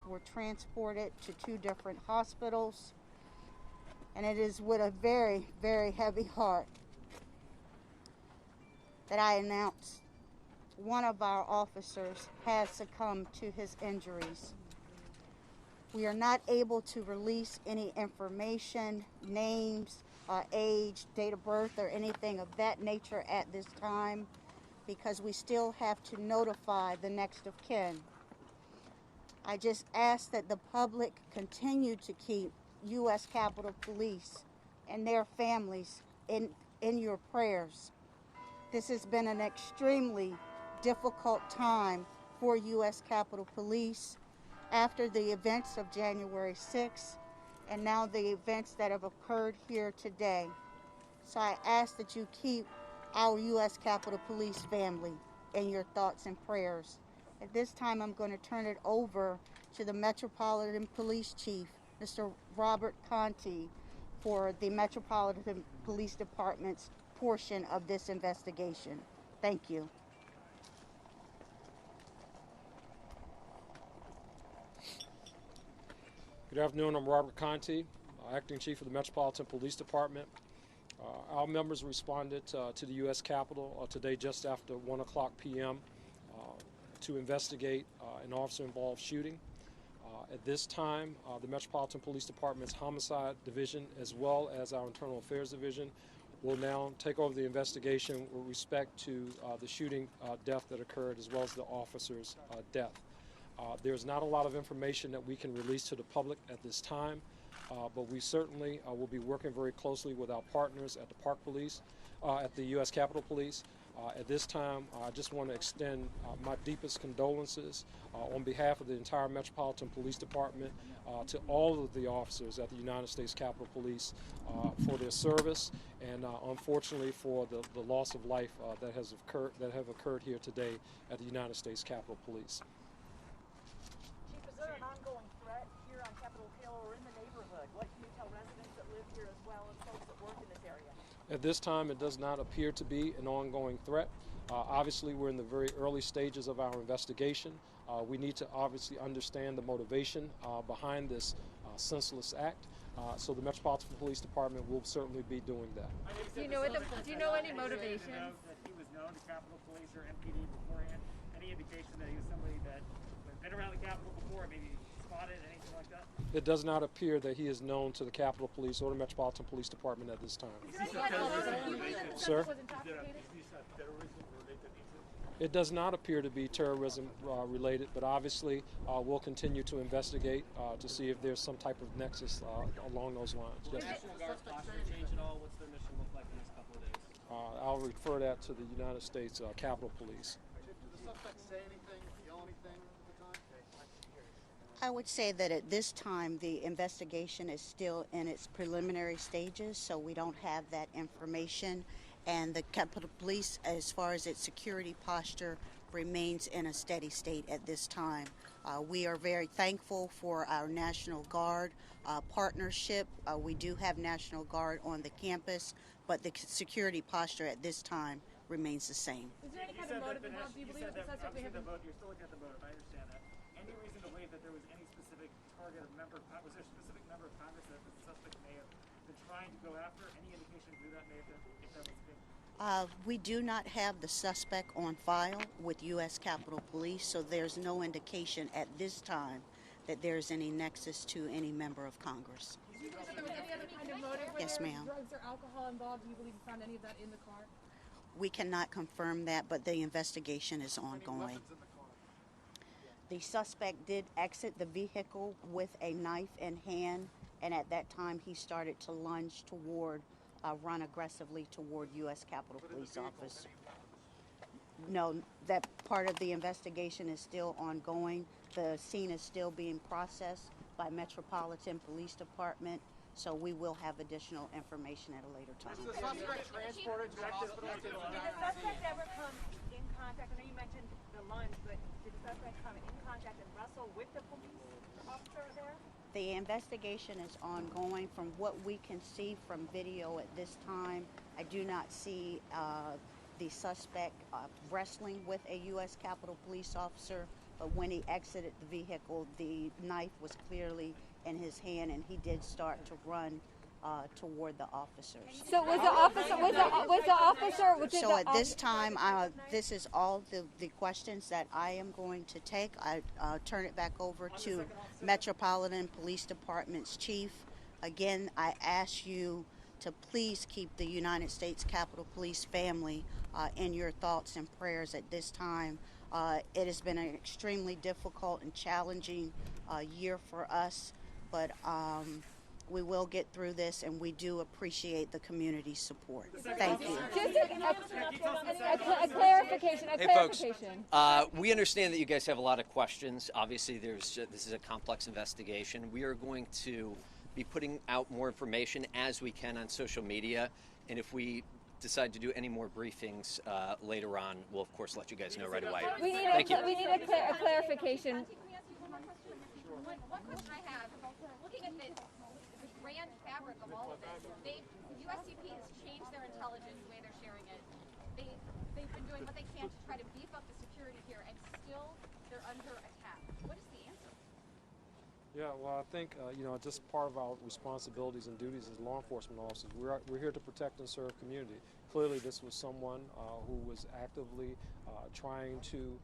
were transported to 2 different hospitals, and it is with a very, very heavy heart that I announce one of our officers has succumbed to his injuries. We are not able to release any information, names, age, date of birth, or anything of that nature at this time because we still have to notify the next of kin. I just ask that the public continue to keep U.S. Capitol Police and their families in your prayers. This has been an extremely difficult time for U.S. Capitol Police after the events of January 6th and now the events that have occurred here today. So I ask that you keep our U.S. Capitol Police family in your thoughts and prayers. At this time, I'm going to turn it over to the Metropolitan Police Chief, Mr. Robert Contee, for the Metropolitan Police Department's portion of this investigation. Thank you. Good afternoon. I'm Robert Contee, Acting Chief of the Metropolitan Police Department. Our members responded to the U.S. Capitol today just after 1 o'clock p.m. To investigate an officer-involved shooting. At this time, the Metropolitan Police Department's Homicide Division, as well as our Internal Affairs Division, will now take over the investigation with respect to the shooting death that occurred, as well as the officer's death. There's not a lot of information that we can release to the public at this time, but we certainly will be working very closely with our partners at the Park Police, at the U.S. Capitol Police. At this time, I just want to extend my deepest condolences on behalf of the entire Metropolitan Police Department to all of the officers at the United States Capitol Police for their service and unfortunately for the loss of life that have occurred here today at the United States Capitol Police. Chief, is there an ongoing threat here on Capitol Hill or in the neighborhood? What can you tell residents that live here as well as folks that work in this area? At this time, it does not appear to be an ongoing threat. Obviously, we're in the very early stages of our investigation. We need to obviously understand the motivation behind this senseless act. So the Metropolitan Police Department will certainly be doing that. Do you know any motivations? That he was known to Capitol Police or MPD beforehand? Any indication that he was somebody that had been around the Capitol before, maybe spotted, anything like that? It does not appear that he is known to the Capitol Police or the Metropolitan Police Department at this time. Sir? It does not appear to be terrorism related, but obviously we'll continue to investigate to see if there's some type of nexus along those lines. Yes. National Guard posture change at all? What's their mission look like in the next couple of days? I'll refer that to the United States Capitol Police. Did the suspect say anything, yell anything at the time? I would say that at this time the investigation is still in its preliminary stages, so we don't have that information. And the Capitol Police, as far as its security posture, remains in a steady state at this time. We are very thankful for our National Guard partnership. We do have National Guard on the campus, but the security posture at this time remains the same. Is there any kind of motive involved? Do you believe that the suspect may have been... You're still looking at the motive, I understand that. Any reason to believe that there was any specific target of member, was there a specific member of Congress that the suspect may have been trying to go after? Any indication of who that may have been, if that was the case? We do not have the suspect on file with U.S. Capitol Police, so there's no indication at this time that there's any nexus to any member of Congress. Do you believe that there was any other kind of motive? Yes, ma'am. Drugs or alcohol involved? Do you believe you found any of that in the car? We cannot confirm that, but the investigation is ongoing. The suspect did exit the vehicle with a knife in hand, and at that time he started to lunge toward, run aggressively toward U.S. Capitol Police office. No, that part of the investigation is still ongoing. The scene is still being processed by Metropolitan Police Department, so we will have additional information at a later time. Was the suspect transported to a hospital? Did the suspect ever come in contact, I know you mentioned the lunge, but did the suspect come in contact and wrestle with the police officer there? The investigation is ongoing. From what we can see from video at this time, I do not see the suspect wrestling with a U.S. Capitol Police officer, but when he exited the vehicle, the knife was clearly in his hand, and he did start to run toward the officers. So was the officer? Was the officer? So at this time, this is all the questions that I am going to take. I turn it back over to Metropolitan Police Department's chief. Again, I ask you to please keep the United States Capitol Police family in your thoughts and prayers at this time. It has been an extremely difficult and challenging year for us, but we will get through this, and we do appreciate the community's support. Thank you. Just a clarification. Hey, folks. We understand that you guys have a lot of questions. Obviously, this is a complex investigation. We are going to be putting out more information as we can on social media, and if we decide to do any more briefings later on, we'll of course let you guys know right away. We need a clarification. Can we ask you one more question? Sure. One question I have, looking at the grand fabric of all of this, USCP has changed their intelligence, the way they're sharing it. They've been doing what they can to try to beef up the security here, and still they're under attack. What is the answer? Yeah, well, I think, just part of our responsibilities and duties as law enforcement officers, we're here to protect and serve community. Clearly, this was someone who was actively trying to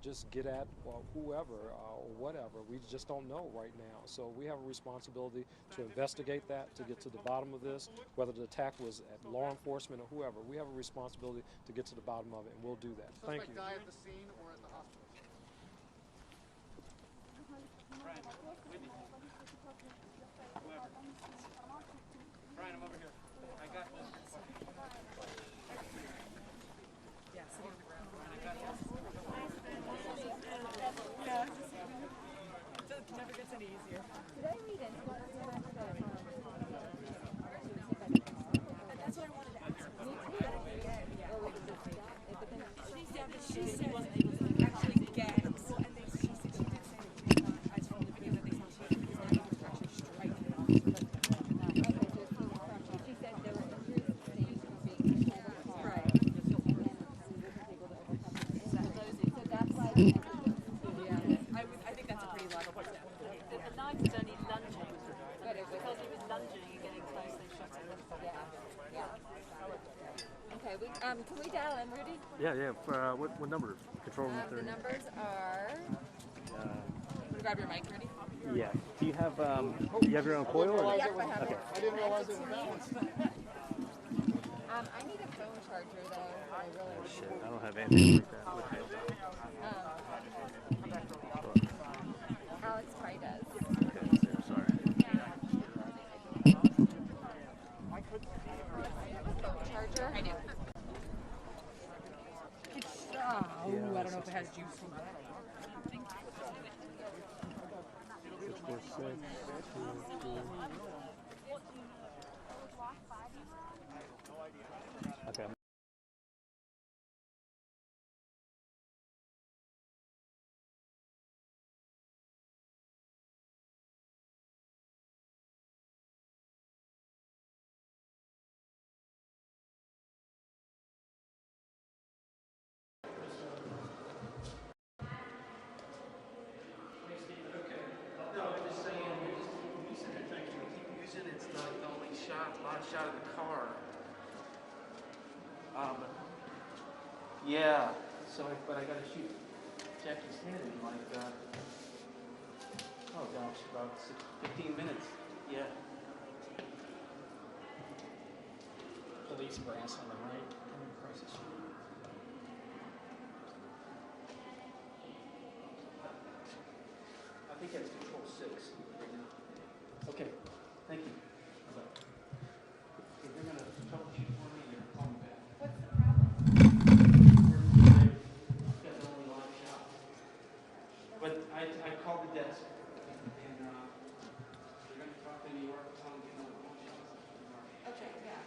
just get at whoever or whatever. We just don't know right now. So we have a responsibility to investigate that, to get to the bottom of this, whether the attack was at law enforcement or whoever. We have a responsibility to get to the bottom of it, and we'll do that. Thank you. Die at the scene or at the hospital? Brian, I'm over here. I got this. Yeah, sitting on the ground. Brian, I got this. Yeah. It never gets any easier. Did I read into what That's what I wanted to ask. She said actually gags. Well, and she did say that I told the video that they saw she was actually striking an officer. She said there were injuries sustained from being hit by the car. Right. So that's why. I think that's a pretty logical step. The knife was only lunging, but because he was lunging and getting close, they shot him. Okay, can we dial in, Rudy? Yeah. What number? Control room 30. The numbers are. Grab your mic, ready? Yeah. Do you have your own coil? Or? Yep, I have it. I didn't realize it was balanced. I need a phone charger though. I really. Shit, I don't have anything like that with me. Alex probably does. Okay, sorry. Phone charger. I do. I don't know if it has juice. 646. Okay. Shot of the car. Yeah. So, but I gotta shoot Jackie's head in like, oh gosh, about 15 minutes. Yeah. Police brass on the right, coming across the street. I think that's control 6. Okay. Thank you. If they're going to troubleshoot for me, you're calling me back. What's the problem? Got the only live shot. But I called the desk, and they're going to talk to New York, tell them to get another one shot. Okay, yeah.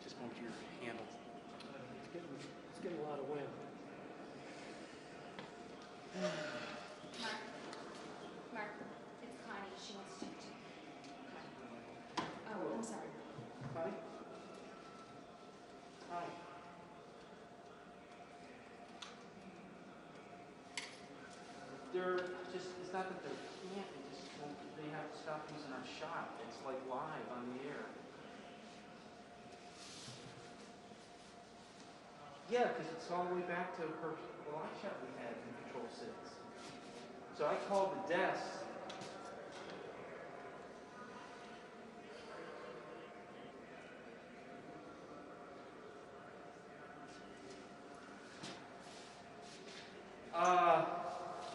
Just want your handle. It's getting a lot of wind. Mark, it's Connie. She wants to talk to you. Oh, I'm sorry. Connie? Hi. They're just, it's not that they can't, they have to stop using our shop. It's like live on the air. Yeah, because it's all the way back to the live shot we had in Control 6. So I called the desk.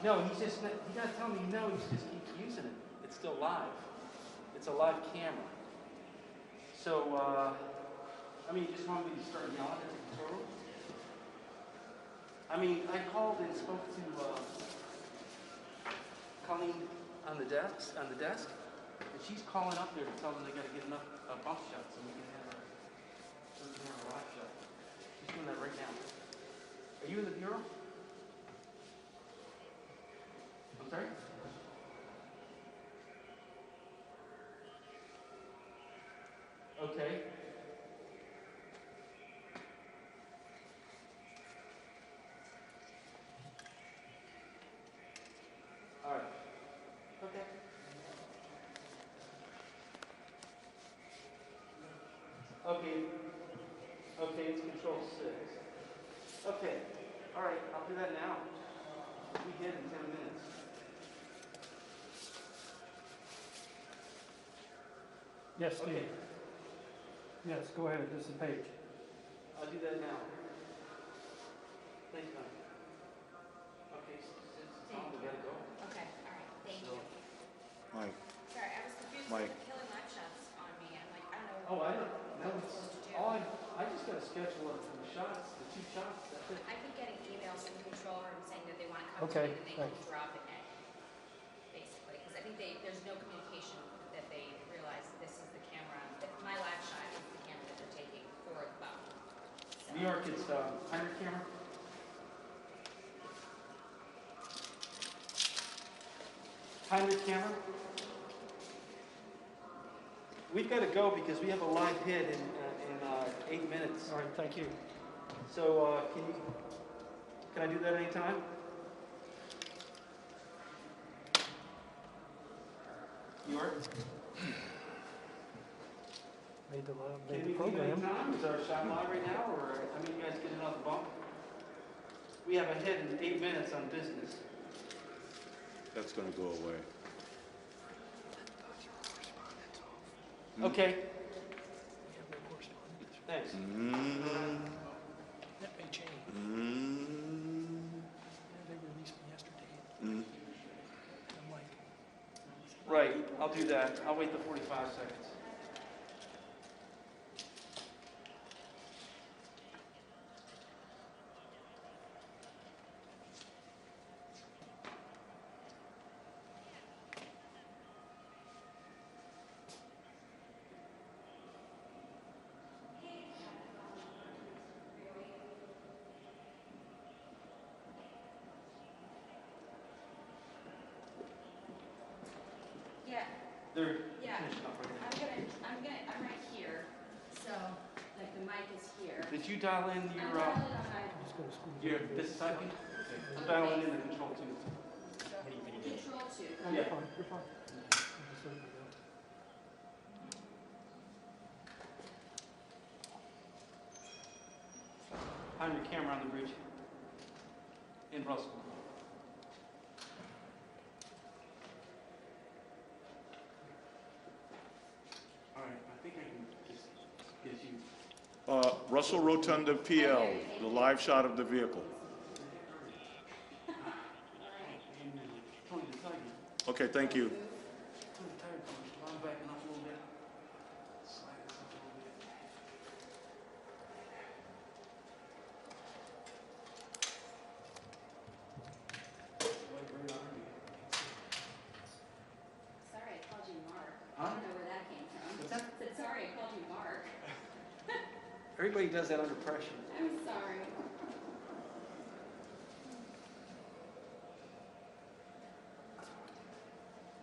No, he's not telling me no, he's just keeps using it. It's still live. It's a live camera. So, I mean, you just want me to start yelling at the control? I mean, I called and spoke to Colleen on the desk, and she's calling up there to tell them they got to get enough bump shots so we can have a live shot. She's doing that right now. Are you in the bureau? I'm sorry? Okay. All right. Okay. Okay, it's Control 6. Okay. All right, I'll do that now. We did in 10 minutes. Yes, Steve. Okay. Yes, go ahead. This is Paige. I'll do that now. Thanks, man. Okay, we gotta go. Okay, all right. Thank you. Mike. Sorry, I was confused Mike. with the killing live shots on me. I'm like, I don't know. Oh, I don't know. What I'm supposed to do. I just got a schedule of the shots, the 2 shots, that's it. I keep getting emails from the control room saying that they want to come Okay, to me and they thanks. keep dropping it, basically, because I think there's no communication that they realize that this is the camera, that my live shot is the camera that they're taking for the phone. So, New York, it's 100 camera. Heinrich camera. We've got to go because we have a live hit in 8 minutes. All right, thank you. So can I do that anytime? New York? Made the Can we do program. anytime? Is our shot live right now, or I mean, you guys getting off the bump? We have a hit in 8 minutes on business. That's going to go away. Okay. Thanks. That may change. They released me yesterday. I'm like, Right, I'll do that. I'll wait the 45 seconds. yeah, They're yeah. finishing up right now. I'm right here. So, like the mic is here. Did you dial in I'm your dialing on my your this second? I'm dialing in the control 2. control 2. oh, Yeah. you're fine, you're fine. I'm just letting you know. I'm your camera on the bridge in Brussels. All right, I think I can just get you. Russell Rotunda, PL, the live shot of the vehicle. Tony, to tell you. Okay, thank you. Everybody does that under pressure. I'm sorry.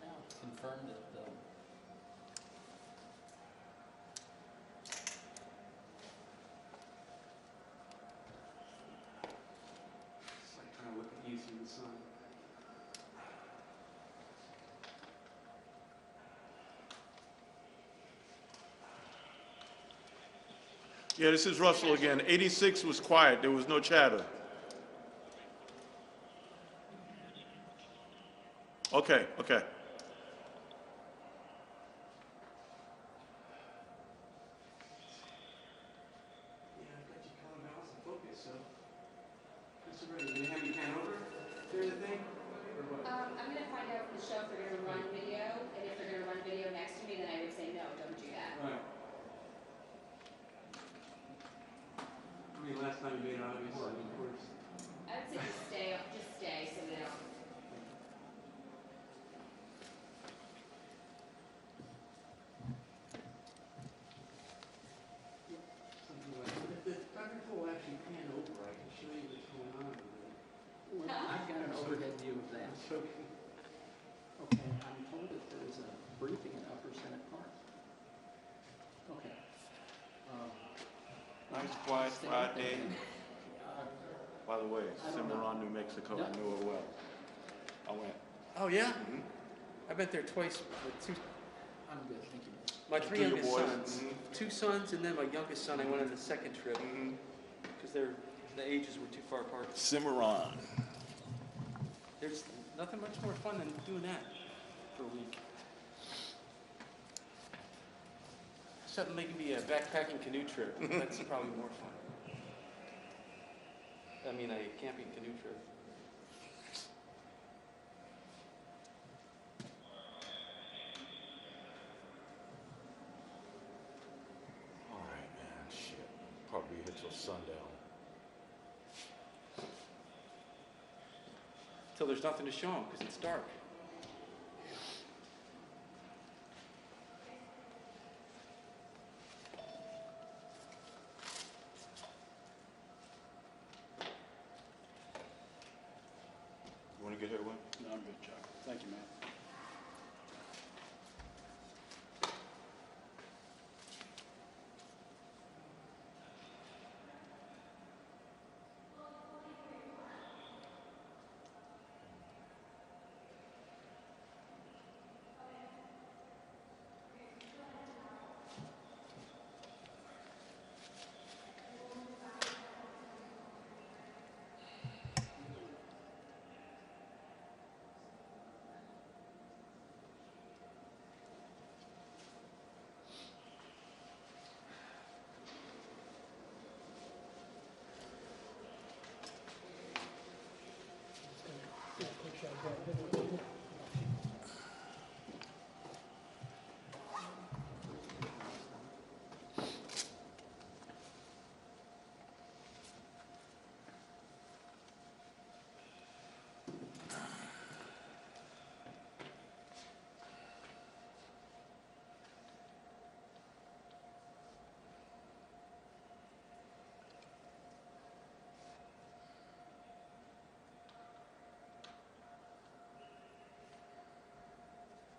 Now it's confirmed that it's like trying to look at easy in the sun. Yeah, this is Russell again. 86 was quiet. There was no chatter. Okay, okay. Yeah, I've got you counterbalance and focus, so. Mr. Reddy, can you have your pen over during the thing? Or what? I'm gonna find out from the show if they're gonna run video, and if they're gonna run video next to me, then I would say, no, don't do that. Right. I mean, last time you made it obvious, of course. I would say just stay, so they don't. Something like that. If the Dr. Cole actually pan over, I can show you what's going on with it. I've got an overhead view of that. Okay. Okay, I'm told that there was a briefing in Upper Senate Park. Okay. Nice, quiet Stay Friday. open. By the way, I don't know. Cimarron, New Mexico. Yeah. I know it well. I went. Oh, yeah? Mhm. I've been there twice with two, I'm good, thank you. my three To your youngest boys. sons. Mhm. Two sons, and then my youngest son, I went on the second trip, Mhm. because the ages were too far apart. Cimarron. There's nothing much more fun than doing that for a week. Except making me a backpacking canoe trip. That's probably more fun. I mean, a camping canoe trip. All right, man. Shit. Probably hit till sundown. Till there's nothing to show them, because it's dark. You want to get here, Wayne? No, I'm good, Chuck. Thank you, man.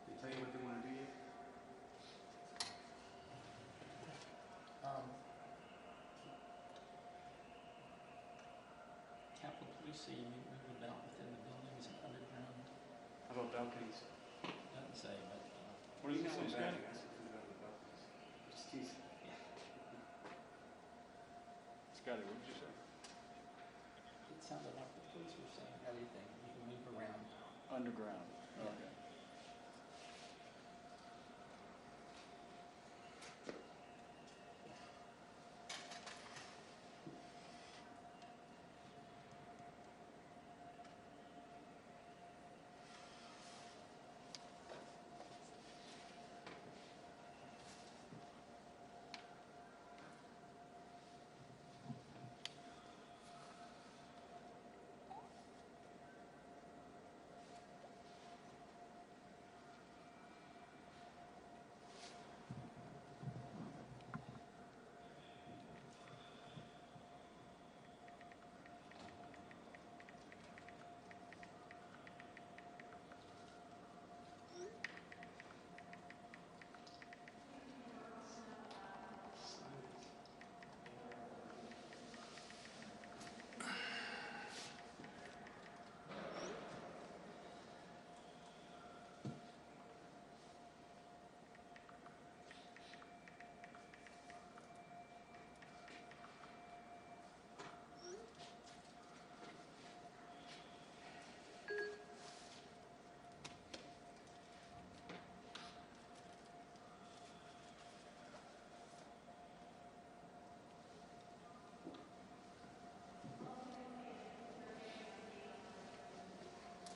They tell you what they want to do yet? Capitol Police say you may move about within the buildings and underground. How about balconies? Doesn't say, but What does it say, Scott? Just teasing. Scotty, what did you say? it sounded like the police were saying everything, you can move around. Underground. Okay.